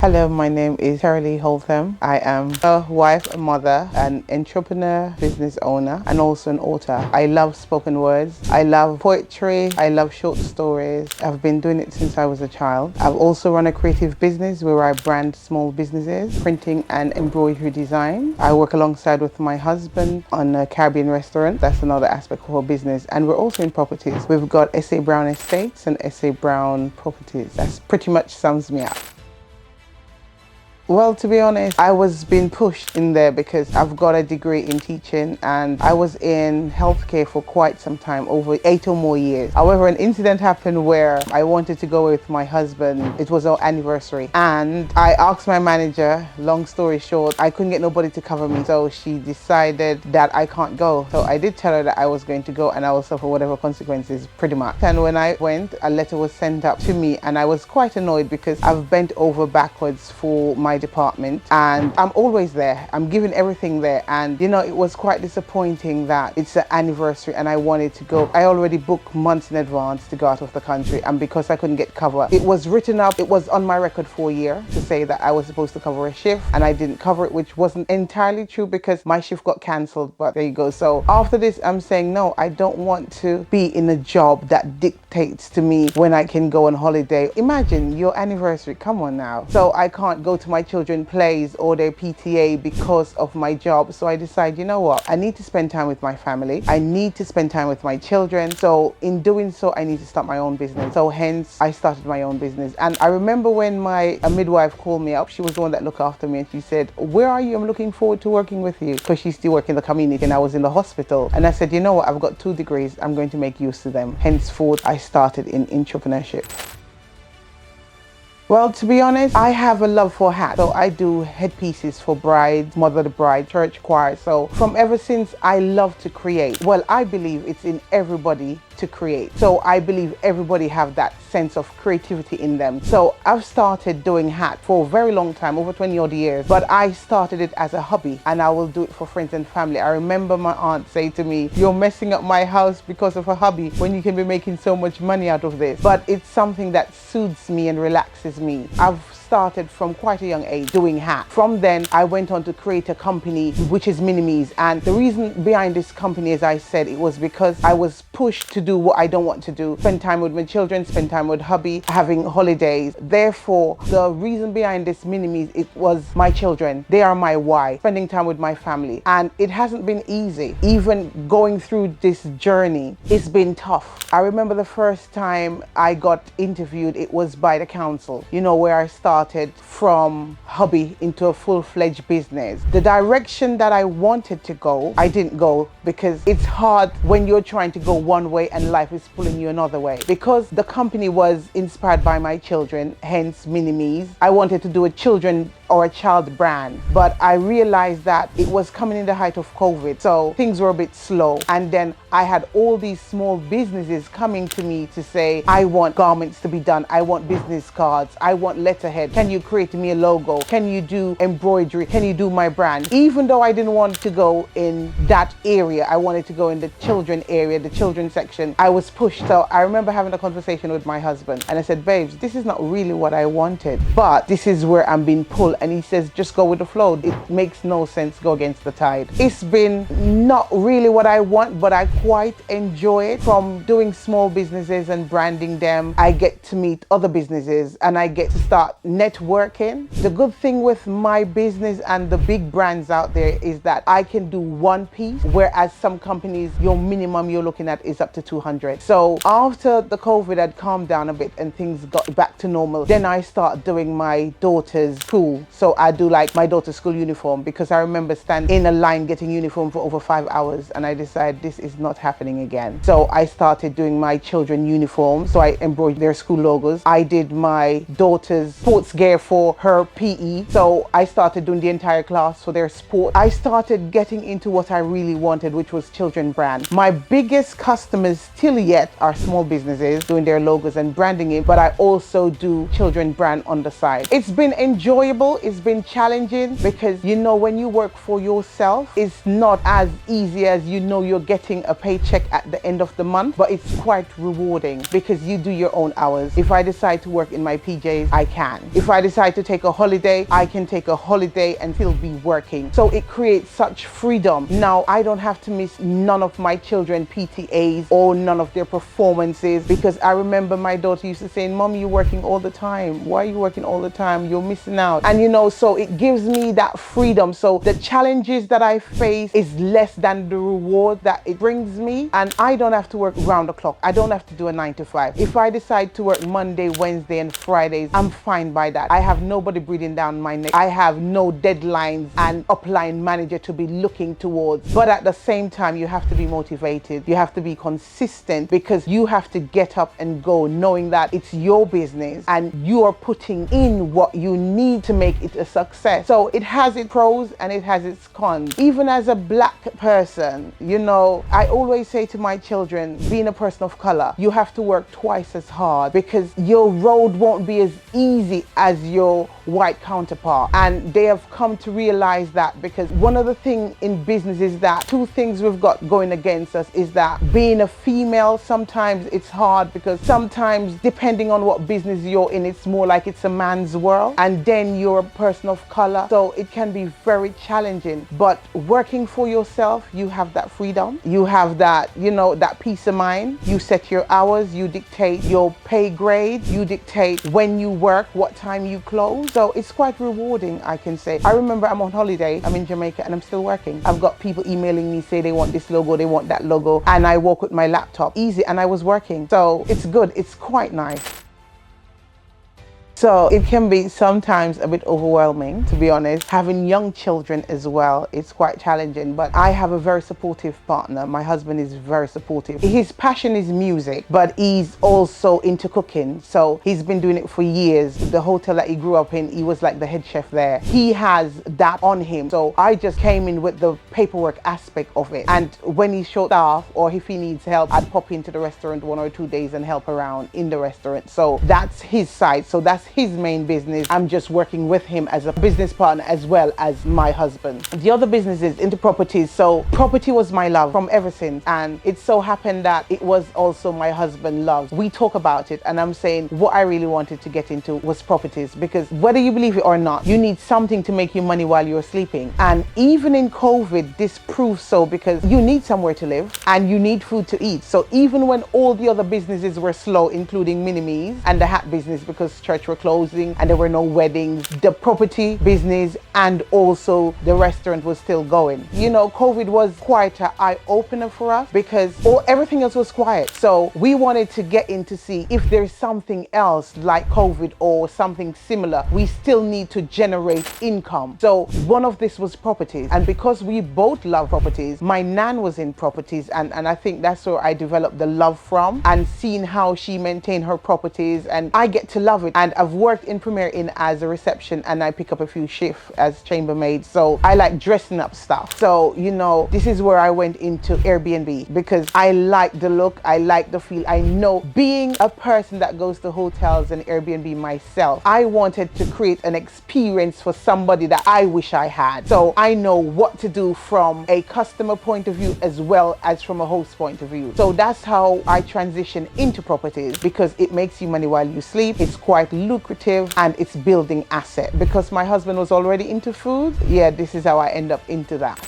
Hello, my name is Shirley Holtham. I am a wife, a mother, an entrepreneur, business owner, and also an author. I love spoken words. I love poetry. I love short stories. I've been doing it since I was a child. I've also run a creative business where I brand small businesses, printing and embroidery design. I work alongside with my husband on a Caribbean restaurant. That's another aspect of our business. And we're also in properties. We've got S.A. Brown Estates and S.A. Brown Properties. That's pretty much sums me up. Well, to be honest, I was being pushed in there because I've got a degree in teaching and I was in healthcare for quite some time, over 8 or more years. However, an incident happened where I wanted to go with my husband. It was our anniversary and I asked my manager, long story short, I couldn't get nobody to cover me. So she decided that I can't go. So I did tell her that I was going to go and I will suffer whatever consequences, pretty much. And when I went, a letter was sent up to me and I was quite annoyed because I've bent over backwards for my department and I'm always there. I'm giving everything there, and it was quite disappointing that it's an anniversary and I wanted to go. I already booked months in advance to go out of the country, and because I couldn't get cover, it was written up, it was on my record for a year to say that I was supposed to cover a shift and I didn't cover it, which wasn't entirely true because my shift got cancelled, but there you go. So after this, I'm saying no, I don't want to be in a job that dictates to me when I can go on holiday. Imagine your anniversary, come on now. So I can't go to my children's plays or their PTA because of my job. So I decide, you know what, I need to spend time with my family. I need to spend time with my children. So in doing so, I need to start my own business. So hence I started my own business. And I remember when a midwife called me up, she was the one that looked after me, and she said, where are you? I'm looking forward to working with you, because she still works in the community and I was in the hospital. And I said, you know what, I've got 2 degrees. I'm going to make use of them. Henceforth, I started in entrepreneurship. Well, to be honest, I have a love for hats. So I do headpieces for brides, mother to bride, church choir. So from ever since, I love to create. Well, I believe it's in everybody to create. So I believe everybody have that sense of creativity in them. So I've started doing hats for a very long time, over 20 odd years, but I started it as a hobby and I will do it for friends and family. I remember my aunt say to me, you're messing up my house because of a hobby when you can be making so much money out of this. But it's something that soothes me and relaxes me. I've started from quite a young age doing hats. From then, I went on to create a company, which is Minimees. And the reason behind this company, as I said, it was because I was pushed to do what I don't want to do. Spend time with my children, spend time with hubby, having holidays. Therefore, the reason behind this Minimees, it was my children. They are my why. Spending time with my family. And it hasn't been easy. Even going through this journey, it's been tough. I remember the first time I got interviewed, it was by the council, where I started from hobby into a full-fledged business. The direction that I wanted to go, I didn't go, because it's hard when you're trying to go one way and life is pulling you another way. Because the company was inspired by my children, hence Minimees, I wanted to do a children or a child brand, but I realized that it was coming in the height of COVID, so things were a bit slow. And then I had all these small businesses coming to me to say, I want garments to be done, I want business cards, I want letterhead, can you create me a logo, can you do embroidery, can you do my brand? Even though I didn't want to go in that area, I wanted to go in the children area, the children section, I was pushed. So I remember having a conversation with my husband and I said, babes, this is not really what I wanted, but this is where I'm being pulled. And he says, just go with the flow. It makes no sense, go against the tide. It's been not really what I want, but I quite enjoy it. From doing small businesses and branding them, I get to meet other businesses and I get to start networking. The good thing with my business and the big brands out there is that I can do one piece, whereas some companies, your minimum you're looking at is up to 200. So after the COVID had calmed down a bit and things got back to normal, then I start doing my daughter's school. So I do like my daughter's school uniform, because I remember standing in a line getting uniform for over 5 hours and I decided this is not happening again. So I started doing my children uniforms. So I embroidered their school logos. I did my daughter's sports gear for her PE PE. So I started doing the entire class for their sport. I started getting into what I really wanted, which was children brand. My biggest customers still yet are small businesses doing their logos and branding it, but I also do children brand on the side. It's been enjoyable. It's been challenging because, you know, when you work for yourself, it's not as easy as, you know, you're getting a paycheck at the end of the month, but it's quite rewarding because you do your own hours. If I decide to work in my PJs, I can. If I decide to take a holiday, I can take a holiday and still be working. So it creates such freedom. Now I don't have to miss none of my children PTAs or none of their performances, because I remember my daughter used to say, "Mom, you're working all the time. Why are you working all the time? You're missing out." And you know, so it gives me that freedom. So the challenges that I face is less than the reward that it brings me, and I don't have to work round the clock. I don't have to do a 9 to 5. If I decide to work Monday, Wednesday and Fridays, I'm fine by that. I have nobody breathing down my neck. I have no deadlines and upline manager to be looking towards. But at the same time, you have to be motivated. You have to be consistent, because you have to get up and go knowing that it's your business and you are putting in what you need to make it a success. So it has its pros and it has its cons. Even as a black person, you know, I always say to my children, being a person of color, you have to work twice as hard, because your road won't be as easy as your white counterpart. And they have come to realize that, because one of the things in business is that two things we've got going against us is that being a female, sometimes it's hard, because sometimes depending on what business you're in, it's more like it's a man's world, and then you're a person of color, so it can be very challenging. But working for yourself, you have that freedom, you have that, you know, that peace of mind. You set your hours, you dictate your pay grade, you dictate when you work, what time you close. So it's quite rewarding, I can say. I remember I'm on holiday, I'm in Jamaica and I'm still working. I've got people emailing me, say they want this logo, they want that logo, and I walk with my laptop easy and I was working. So it's good, it's quite nice. So it can be sometimes a bit overwhelming, to be honest. Having young children as well, it's quite challenging, but I have a very supportive partner. My husband is very supportive. His passion is music, but he's also into cooking. So he's been doing it for years. The hotel that he grew up in, he was like the head chef there. He has that on him. So I just came in with the paperwork aspect of it. And when he's short staff or if he needs help, I'd pop into the restaurant 1 or 2 days and help around in the restaurant. So that's his side. So that's his main business. I'm just working with him as a business partner as well as my husband. The other business is into properties. So property was my love from ever since, and it so happened that it was also my husband's love. We talk about it and I'm saying what I really wanted to get into was properties, because whether you believe it or not, you need something to make you money while you're sleeping. And even in COVID, this proves so, because you need somewhere to live and you need food to eat. So even when all the other businesses were slow, including Minime's and the hat business, because church were closing and there were no weddings, the property business and also the restaurant was still going. You know, COVID was quite an eye-opener for us, because everything else was quiet. So we wanted to get in to see if there's something else like COVID or something similar. We still need to generate income. So one of this was properties. And because we both love properties, my nan was in properties, and I think that's where I developed the love from, and seeing how she maintained her properties, and I get to love it. And I've worked in Premier Inn as a reception, and I pick up a few shifts as chambermaid. So I like dressing up stuff. So, you know, this is where I went into Airbnb, because I like the look, I like the feel. I know, being a person that goes to hotels and Airbnb myself, I wanted to create an experience for somebody that I wish I had. So I know what to do from a customer point of view as well as from a host point of view. So that's how I transition into properties, because it makes you money while you sleep. It's quite lucrative and it's building asset. Because my husband was already into food, yeah, this is how I end up into that.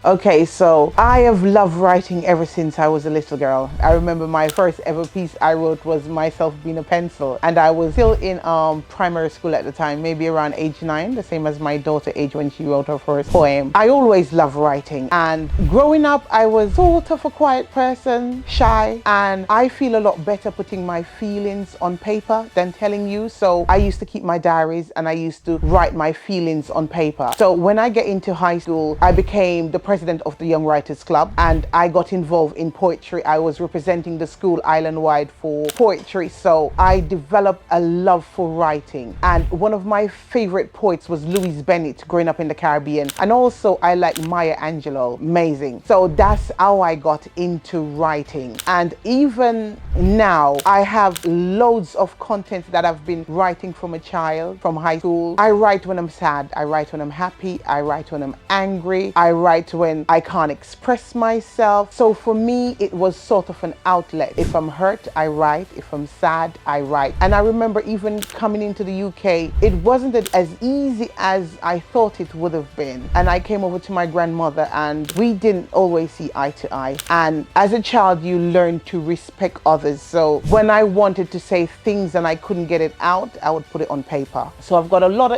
Okay, so I have loved writing ever since I was a little girl. I remember my first ever piece I wrote was myself being a pencil, and I was still in primary school at the time, maybe around age 9, the same as my daughter age when she wrote her first poem. I always loved writing, and growing up I was sort of a quiet person, shy, and I feel a lot better putting my feelings on paper than telling you. So I used to keep my diaries and I used to write my feelings on paper. So when I get into high school, I became the president president of the Young Writers Club, and I got involved in poetry. I was representing the school island-wide for poetry, so I developed a love for writing. And one of my favorite poets was Louise Bennett, growing up in the Caribbean, and also I like Maya Angelou, amazing. So that's how I got into writing. And even now, I have loads of content that I've been writing from a child, from high school. I write when I'm sad, I write when I'm happy, I write when I'm angry, I write when I can't express myself. So for me, it was sort of an outlet. If I'm hurt, I write. If I'm sad, I write. And I remember even coming into the UK, it wasn't as easy as I thought it would have been. And I came over to my grandmother, and we didn't always see eye to eye. And as a child, you learn to respect others. So when I wanted to say things and I couldn't get it out, I would put it on paper. So I've got a lot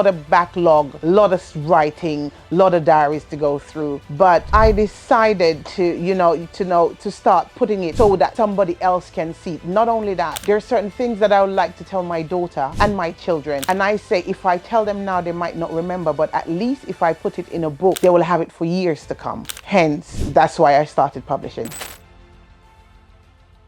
of backlog, a lot of writing, a lot of diaries to go through. But I decided to start putting it so that somebody else can see it. Not only that, there are certain things that I would like to tell my daughter and my children. And I say, if I tell them now, they might not remember, but at least if I put it in a book, they will have it for years to come. Hence, that's why I started publishing.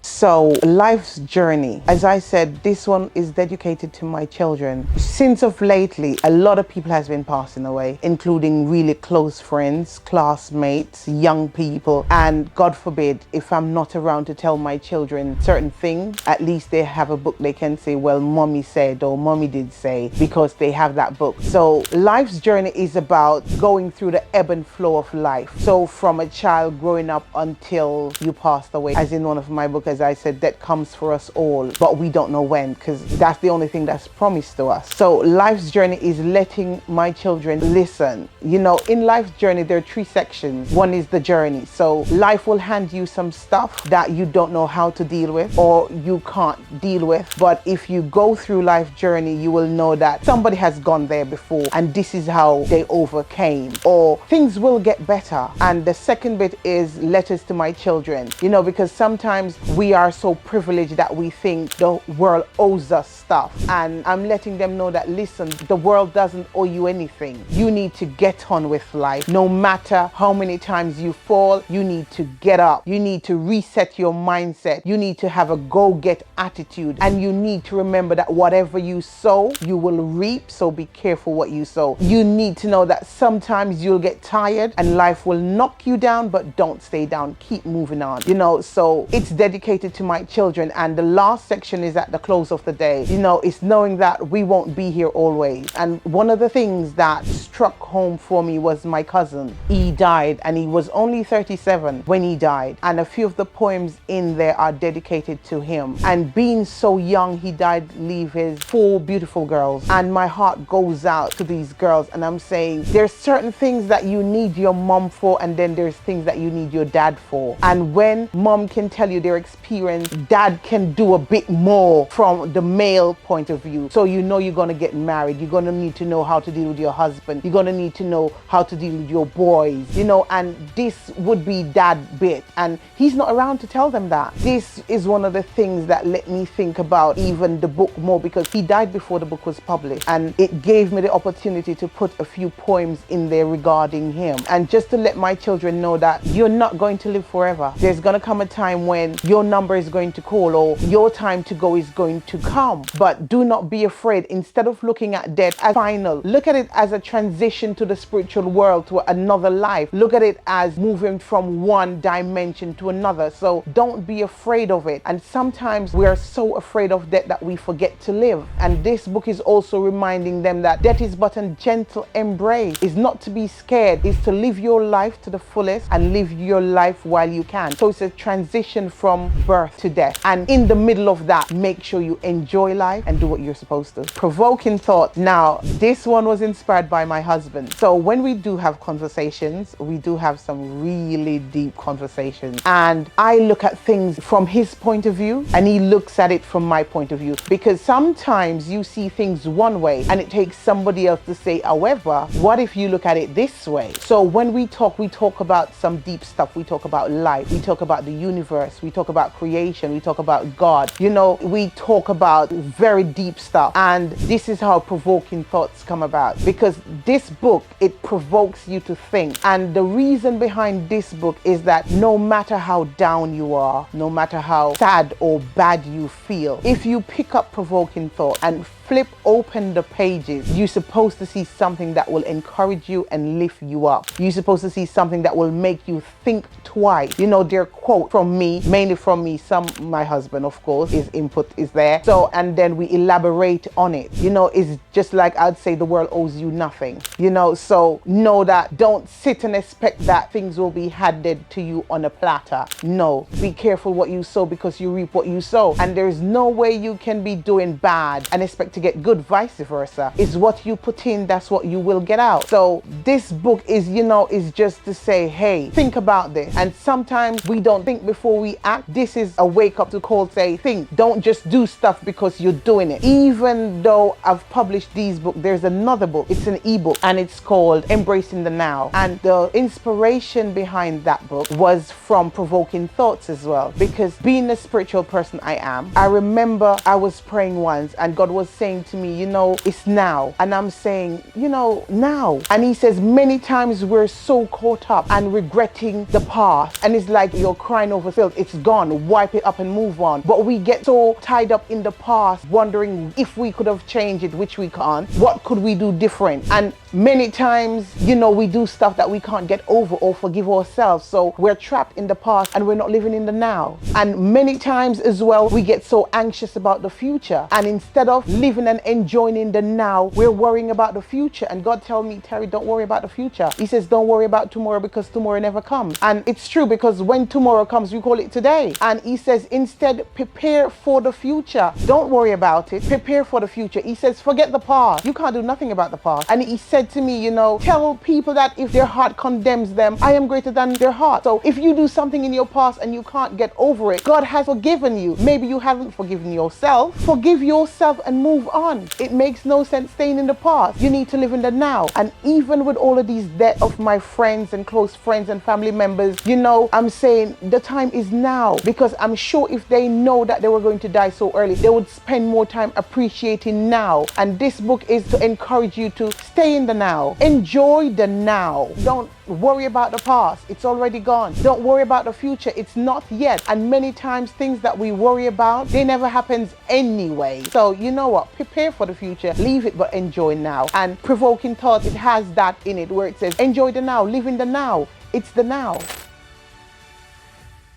So, life's journey. As I said, this one is dedicated to my children. Since of lately, a lot of people has been passing away, including really close friends, classmates, young people, and God forbid, if I'm not around to tell my children certain things, at least they have a book they can say, well, mommy said or mommy did say, because they have that book. So, life's journey is about going through the ebb and flow of life. So, from a child growing up until you passed away, as in one of my books, as I said, that comes for us all, but we don't know when, because that's the only thing that's promised to us. So life's journey is letting my children listen. You know, in life's journey, there are 3 sections. One is the journey. So life will hand you some stuff that you don't know how to deal with or you can't deal with. But if you go through life's journey, you will know that somebody has gone there before and this is how they overcame, or things will get better. And the second bit is letters to my children, you know, because sometimes we are so privileged that we think the world owes us stuff. And I'm letting them know that, listen, the world doesn't owe you anything. You need to get on with life. No matter how many times you fall, you need to get up. You need to reset your mindset. You need to have a go-get attitude. And you need to remember that whatever you sow, you will reap. So be careful what you sow. You need to know that sometimes you'll get tired and life will knock you down, but don't stay down. Keep moving on. You know, so it's dedicated to my children. And the last section is at the close of the day. You know, it's knowing that we won't be here always. And one of the things that struck home for me was my cousin. He died and he was only 37 when he died. And a few of the poems in there are dedicated to him. And being so young, he died, leave his 4 beautiful girls. And my heart goes out to these girls. And I'm saying, there's certain things that you need your mom for, and then there's things that you need your dad for. And when mom can tell you their experience, dad can do a bit more from the male point of view. So you know you're going to get married. You're going to need to know how to deal with your husband. You're going to need to know how to deal with your boys, you know, and this would be dad bit. And he's not around to tell them that. This is one of the things that let me think about even the book more, because he died before the book was published. And it gave me the opportunity to put a few poems in there regarding him. And just to let my children know that you're not going to live forever. There's going to come a time when your number is going to call or your time to go is going to come. But do not be afraid. Instead of looking at death as final, look at it as a transition to the spiritual world, to another life. Look at it as moving from one dimension to another. So don't be afraid of it. And sometimes we are so afraid of death that we forget to live. And this book is also reminding them that death is but a gentle embrace. It's not to be scared. It's to live your life to the fullest and live your life while you can. So it's a transition from birth to death. And in the middle of that, make sure you enjoy life and do what you're supposed to. Provoking thought. Now, this one was inspired by my husband. So when we do have conversations, we do have some really deep conversations. And I look at things from his point of view and he looks at it from my point of view. Because sometimes you see things one way and it takes somebody else to say, however, what if you look at it this way? So when we talk about some deep stuff. We talk about life. We talk about the universe. We talk about creation. We talk about God. You know, we talk about very deep stuff. And this is how Provoking Thoughts come about, because this book, it provokes you to think. And the reason behind this book is that no matter how down you are, no matter how sad or bad you feel, if you pick up Provoking Thought and flip open the pages, you're supposed to see something that will encourage you and lift you up. You're supposed to see something that will make you think twice. You know, their quote from me, mainly from me, my husband, of course, his input is there. So, and then we elaborate on it. You know, it's just like I'd say the world owes you nothing. You know, so know that, don't sit and expect that things will be handed to you on a platter. No, be careful what you sow, because you reap what you sow. And there's no way you can be doing bad and expect to get good, vice versa. It's what you put in, that's what you will get out. So this book is, you know, is just to say, hey, think about this. And sometimes we don't think before we act. This is a wake up to call, say, think. Don't just do stuff because you're doing it. Even though I've published these books, there's another book. It's an ebook and it's called Embracing the Now. And the inspiration behind that book was from Provoking Thoughts as well, because being the spiritual person I am, I remember I was praying once and God was saying to me, you know, it's now. And I'm saying, you know, now. And he says many times we're so caught up and regretting the past, and it's like you're crying over filth. It's gone, wipe it up and move on. But we get so tied up in the past, wondering if we could have changed it, which we can't. What could we do different? And many times, you know, we do stuff that we can't get over or forgive ourselves. So we're trapped in the past and we're not living in the now. And many times as well, we get so anxious about the future, and instead of living and enjoying in the now, we're worrying about the future. And God tell me, Terry, don't worry about the future. He says, don't worry about tomorrow, because tomorrow never comes. And it's true, because when tomorrow comes, we call it today. And he says, instead, prepare for the future. Don't worry about it. Prepare for the future. He says, forget the past. You can't do nothing about the past. And he said to me, you know, tell people that if their heart condemns them, I am greater than their heart. So if you do something in your past and you can't get over it, God has forgiven you. Maybe you haven't forgiven yourself. Forgive yourself and move on. It makes no sense staying in the past. You need to live in the now. And even with all of these deaths of my friends and close friends and family members, you know, I'm saying the time is now, because I'm sure if they know that they were going to die so early, they would spend more time appreciating now. And this book is to encourage you to stay in the now. Enjoy the now. Don't worry about the past. It's already gone. Don't worry about the future. It's not yet. And many times things that we worry about, they never happens anyway. So you know what? Prepare for the future. Leave it, but enjoy now. And Provoking Thoughts, it has that in it where it says, enjoy the now, live in the now. It's the now.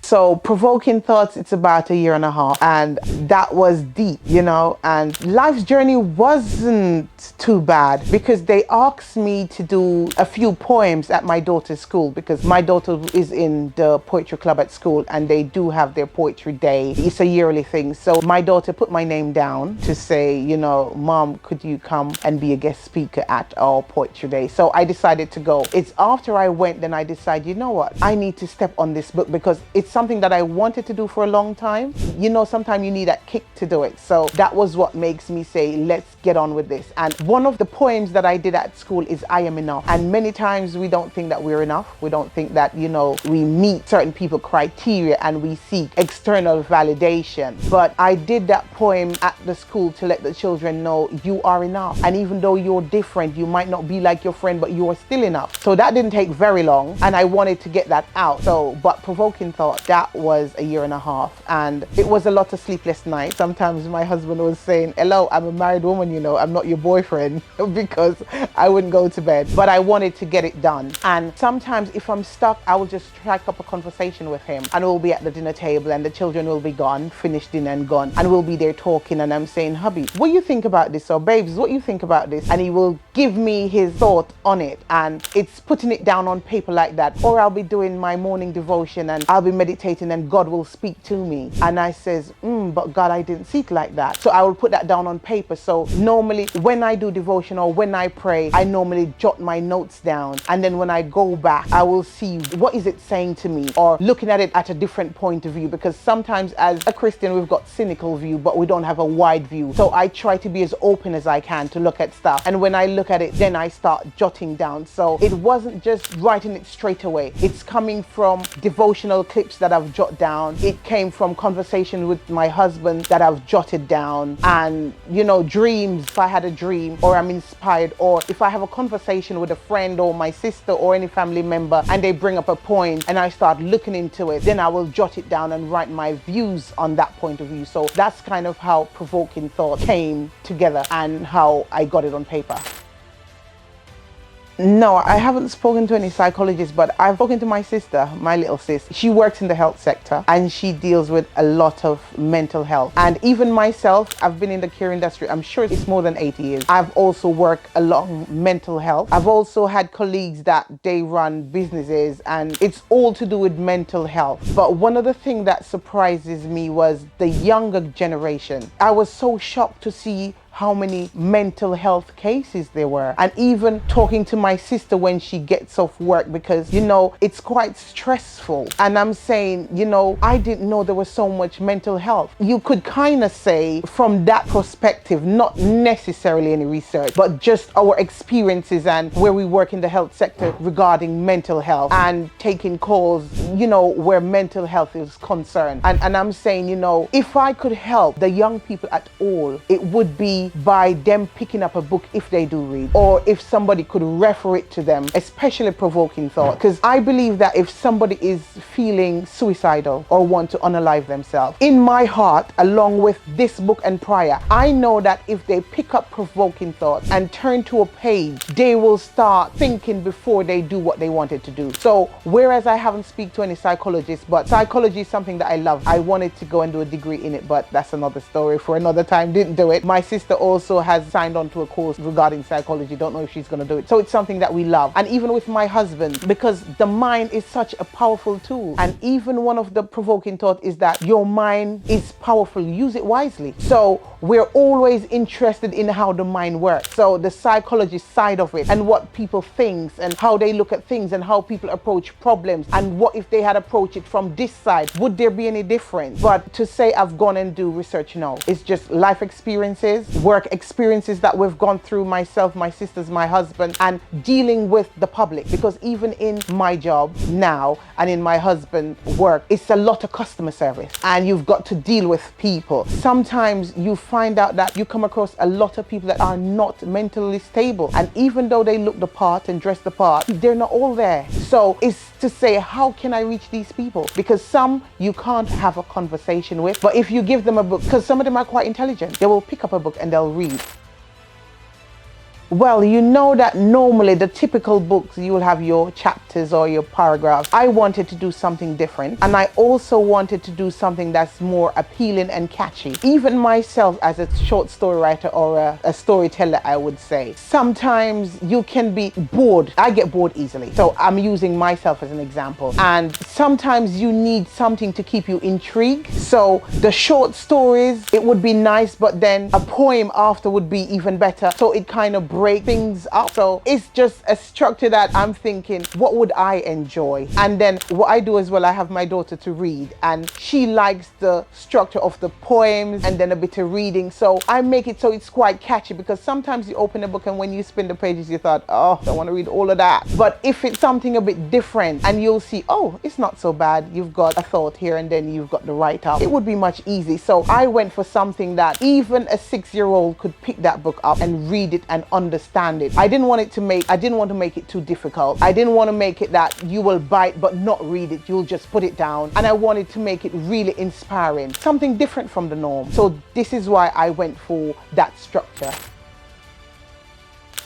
So Provoking Thoughts, it's about 1.5 years, and that was deep, you know, and life's journey wasn't too bad, because they asked me to do a few poems at my daughter's school, because my daughter is in the poetry club at school and they do have their poetry day. It's a yearly thing. So my daughter put my name down to say, you know, Mom, could you come and be a guest speaker at our poetry day? So I decided to go. It's after I went, then I decided, you know what, I need to step on this book, because it's something that I wanted to do for a long time. You know, sometimes you need that kick to do it. So that was what makes me say, let's get on with this. And one of the poems that I did at school is I Am Enough. And many times we don't think that we're enough. We don't think that, you know, we meet certain people's criteria and we seek external validation. But I did that poem at the school to let the children know you are enough. And even though you're different, you might not be like your friend, but you are still enough. So that didn't take very long, and I wanted to get that out. So, but Provoking Thought, that was 1.5 years, and it was a lot of sleepless nights. Sometimes my husband was saying, hello, I'm a married woman, you know, I'm not your boyfriend, because I wouldn't go to bed. But I wanted to get it done. And sometimes if I'm stuck, I will just strike up a conversation with him, and we'll be at the dinner table and the children will be gone, finished dinner and gone, and we'll be there talking, and I'm saying, hubby, what do you think about this? Or babes, what do you think about this? And he will give me his thought on it, and it's putting it down on paper like that. Or I'll be doing my morning devotion and I'll be meditating and God will speak to me, and I says, but God, I didn't see it like that. So I will put that down on paper. So normally when I do devotion or when I pray, I normally jot my notes down, and then when I go back, I will see what is it saying to me, or looking at it at a different point of view, because sometimes as a Christian we've got cynical view, but we don't have a wide view. So I try to be as open as I can to look at stuff, and when I look at it, then I start jotting down. So it wasn't just writing it straight away. It's coming from devotional clips that that I've jotted down. It came from conversation with my husband that I've jotted down, and dreams. If I had a dream or I'm inspired, or if I have a conversation with a friend or my sister or any family member and they bring up a point and I start looking into it, then I will jot it down and write my views on that point of view. So that's kind of how Provoking Thought came together and how I got it on paper. No, I haven't spoken to any psychologists, but I've spoken to my sister, my little sis. She works in the health sector and she deals with a lot of mental health. And even myself, I've been in the care industry, I'm sure it's more than 80 years. I've also worked along mental health. I've also had colleagues that they run businesses and it's all to do with mental health. But one of the things that surprises me was the younger generation. I was so shocked to see how many mental health cases there were, and even talking to my sister when she gets off work, because it's quite stressful, and I'm saying I didn't know there was so much mental health. You could kind of say from that perspective, not necessarily any research, but just our experiences and where we work in the health sector regarding mental health and taking calls where mental health is concerned. And I'm saying if I could help the young people at all, it would be by them picking up a book if they do read, or if somebody could refer it to them, especially Provoking Thought. Because I believe that if somebody is feeling suicidal or want to unalive themselves, in my heart, along with this book and prior, I know that if they pick up Provoking Thought and turn to a page, they will start thinking before they do what they wanted to do. So whereas I haven't speak to any psychologists, but psychology is something that I love. I wanted to go and do a degree in it, but that's another story for another time. Didn't do it. My sister also has signed on to a course regarding psychology. Don't know if she's going to do it. So it's something that we love. And even with my husband, because the mind is such a powerful tool. And even one of the Provoking Thought is that your mind is powerful. Use it wisely. So we're always interested in how the mind works. So the psychology side of it and what people think and how they look at things and how people approach problems, and what if they had approached it from this side, would there be any difference? But to say I've gone and do research, no. It's just life experiences, work experiences that we've gone through, myself, my sisters, my husband, and dealing with the public. Because even in my job now and in my husband's work, it's a lot of customer service and you've got to deal with people. Sometimes you find out that you come across a lot of people that are not mentally stable, and even though they look the part and dress the part, they're not all there. So it's to say, how can I reach these people? Because some you can't have a conversation with, but if you give them a book, because some of them are quite intelligent, they will pick up a book and they'll read. Well, that normally the typical books, you will have your chapters or your paragraphs. I wanted to do something different, and I also wanted to do something that's more appealing and catchy. Even myself as a short story writer or a storyteller, I would say, sometimes you can be bored. I get bored easily. So I'm using myself as an example. And sometimes you need something to keep you intrigued. So the short stories, it would be nice, but then a poem after would be even better. So it kind of break things up. So it's just a structure that I'm thinking, what would I enjoy? And then what I do as well, I have my daughter to read, and she likes the structure of the poems and then a bit of reading. So I make it so it's quite catchy, because sometimes you open a book and when you spin the pages, you thought, oh, I want to read all of that. But if it's something a bit different and you'll see, oh, it's not so bad. You've got a thought here and then you've got the write up. It would be much easy. So I went for something that even a 6-year-old could pick that book up and read it and understand it. I didn't want to make it too difficult. I didn't want to make it that you will bite but not read it. You'll just put it down. And I wanted to make it really inspiring, something different from the norm. So this is why I went for that structure.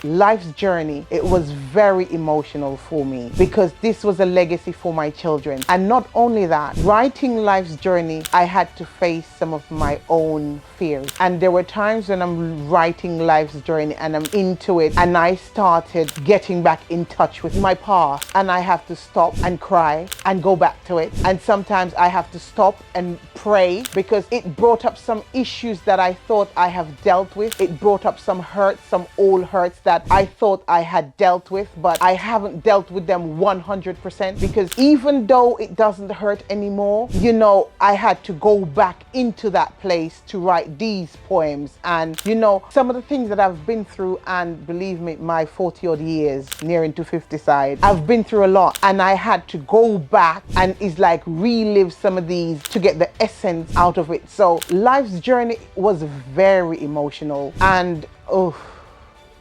Life's journey, it was very emotional for me, because this was a legacy for my children. And not only that, writing Life's journey, I had to face some of my own fears. And there were times when I'm writing Life's journey and I'm into it and I started getting back in touch with my past, and I have to stop and cry and go back to it. And sometimes I have to stop and pray, because it brought up some issues that I thought I have dealt with. It brought up some hurts, some old hurts that I thought I had dealt with, but I haven't dealt with them 100%, because even though it doesn't hurt anymore, you know, I had to go back into that place to write these poems. And you know, some of the things that I've been through, and believe me, my 40 odd years, nearing to 50 side, I've been through a lot, and I had to go back and it's like relive some of these to get the essence out of it. So life's journey was very emotional, and oh,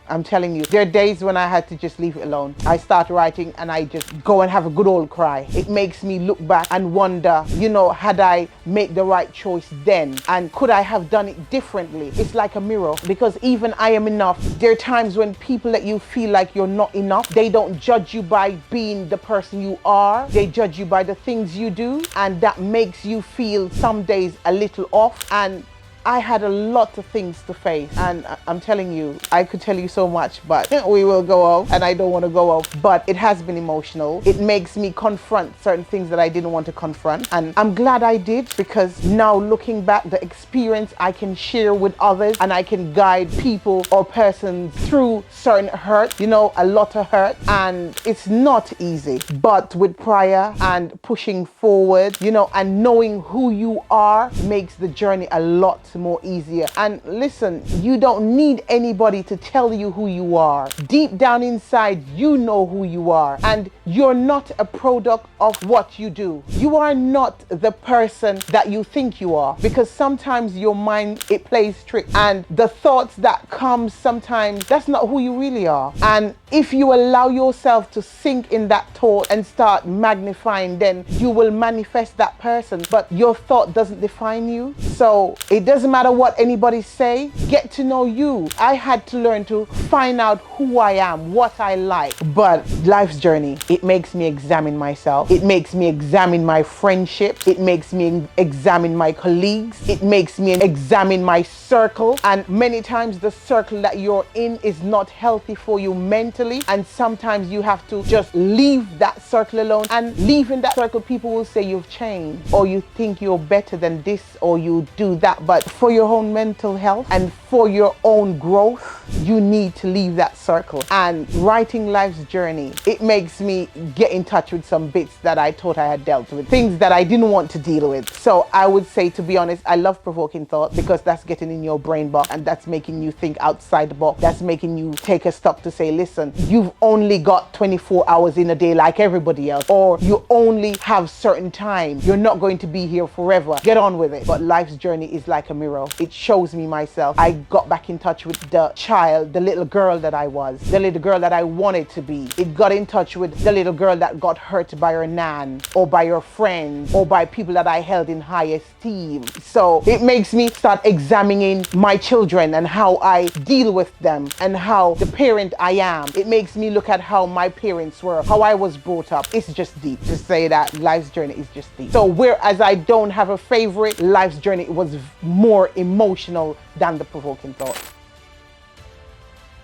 I'm telling you, there are days when I had to just leave it alone. I start writing and I just go and have a good old cry. It makes me look back and wonder, you know, had I made the right choice then? And could I have done it differently? It's like a mirror, because even I am enough. There are times when people let you feel like you're not enough. They don't judge you by being the person you are. They judge you by the things you do. And that makes you feel some days a little off. And I had a lot of things to face, and I'm telling you, I could tell you so much, but we will go off, and I don't want to go off. But it has been emotional. It makes me confront certain things that I didn't want to confront, and I'm glad I did, because now looking back, the experience I can share with others, and I can guide people or persons through certain hurt, you know, a lot of hurt, and it's not easy. But with prayer and pushing forward, you know, and knowing who you are makes the journey a lot more easier. And listen, you don't need anybody to tell you who you are. Deep down inside, you know who you are, and you're not a product of what you do. You are not the person that you think you are, because sometimes your mind, it plays tricks, and the thoughts that come sometimes, that's not who you really are. And if you allow yourself to sink in that thought and start magnifying, then you will manifest that person, but your thought doesn't define you. So it doesn't matter what anybody say. Get to know you. I had to learn to find out who I am, what I like. But life's journey, it makes me examine myself. It makes me examine my friendship. It makes me examine my colleagues. It makes me examine my circle. And many times the circle that you're in is not healthy for you mentally. And sometimes you have to just leave that circle alone. And leaving that circle, people will say you've changed, or you think you're better than this, or you do that. But for your own mental health and for your own growth, you need to leave that circle. And writing life's journey, it makes me get in touch with some bits that I thought I had dealt with, things that I didn't want to deal with. So I would say, to be honest, I love provoking thought, because that's getting in your brain box, and that's making you think outside the box. That's making you take a stop to say, listen, you've only got 24 hours in a day like everybody else, or you only have certain time. You're not going to be here forever. Get on with it. But life's journey is like a mirror. It shows me myself. I got back in touch with the child, the little girl that I was, the little girl that I wanted to be. It got in touch with the little girl that got hurt by her nan, or by her friends, or by people that I held in high esteem. So it makes me start examining my children and how I deal with them, and how the parent I am. It makes me look at how my parents were, how I was brought up. It's just deep to say that life's journey is just deep. So whereas I don't have a favorite, life's journey was more emotional than the provoking thought.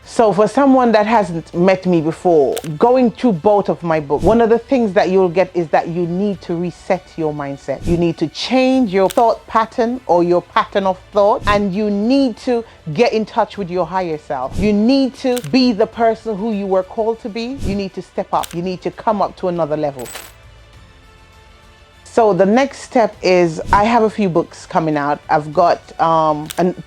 So for someone that hasn't met me before, going through both of my books, one of the things that you'll get is that you need to reset your mindset. You need to change your thought pattern, or your pattern of thought, and you need to get in touch with your higher self. You need to be the person who you were called to be. You need to step up. You need to come up to another level. So the next step is, I have a few books coming out. I've got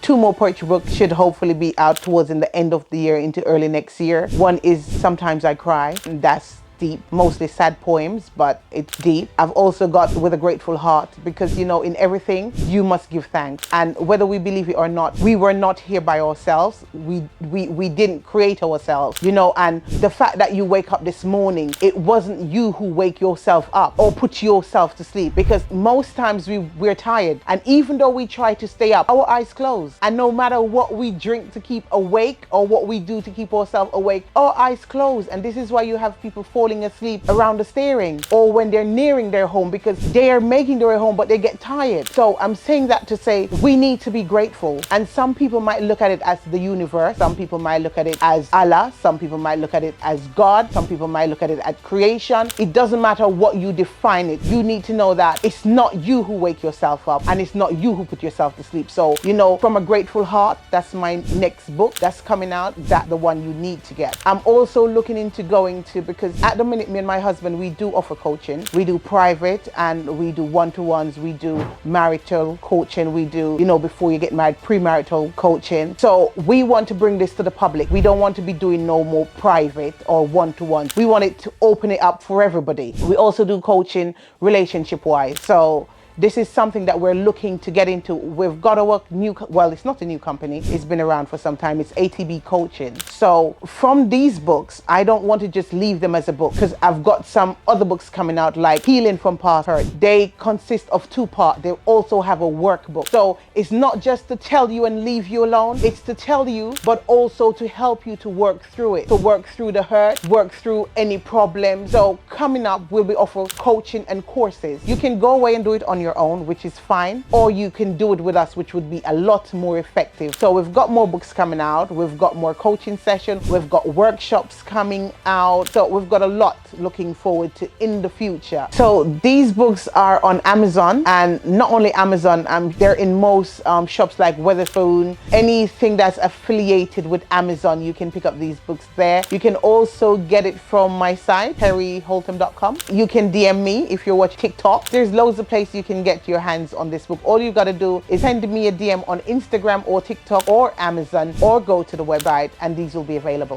two more poetry books should hopefully be out towards in the end of the year into early next year. One is Sometimes I Cry, and that's deep, mostly sad poems, but it's deep. I've also got With a Grateful Heart, because you know, in everything you must give thanks, and whether we believe it or not, we were not here by ourselves. We didn't create ourselves, you know. And the fact that you wake up this morning, it wasn't you who wake yourself up or put yourself to sleep, because most times we're tired, and even though we try to stay up, our eyes close, and no matter what we drink to keep awake or what we do to keep ourselves awake, our eyes close. And this is why you have people falling falling asleep around the steering or when they're nearing their home because they are making their way home but they get tired. So I'm saying that to say we need to be grateful. And some people might look at it as the universe, some people might look at it as Allah, some people might look at it as God, some people might look at it as creation. It doesn't matter what you define it. You need to know that it's not you who wake yourself up and it's not you who put yourself to sleep. So, you know, From a Grateful Heart, that's my next book that's coming out. That's the one you need to get. I'm also looking into going to, because at the minute, me and my husband, we do offer coaching. We do private and we do one-to-ones. We do marital coaching. We do, you know, before you get married, premarital coaching. So we want to bring this to the public. We don't want to be doing no more private or one-to-ones. We want it to open it up for everybody. We also do coaching relationship-wise. So this is something that we're looking to get into. We've got our well, it's not a new company. It's been around for some time. It's ATB Coaching. So from these books, I don't want to just leave them as a book because I've got some other books coming out like Healing from Past Hurt. They consist of 2 parts. They also have a workbook. So it's not just to tell you and leave you alone. It's to tell you, but also to help you to work through it, to work through the hurt, work through any problems. So coming up, we'll be offering coaching and courses. You can go away and do it on your own, which is fine, or you can do it with us, which would be a lot more effective. So we've got more books coming out, we've got more coaching sessions, we've got workshops coming out, so we've got a lot looking forward to in the future. So these books are on Amazon, and not only Amazon, they're in most shops like Weatherspoon, anything that's affiliated with Amazon. You can pick up these books there. You can also get it from my site, terryholtham.com. You can DM me if you're watching TikTok. There's loads of places you can get your hands on this book. All you got to do is send me a DM on Instagram or TikTok or Amazon, or go to the website and these will be available.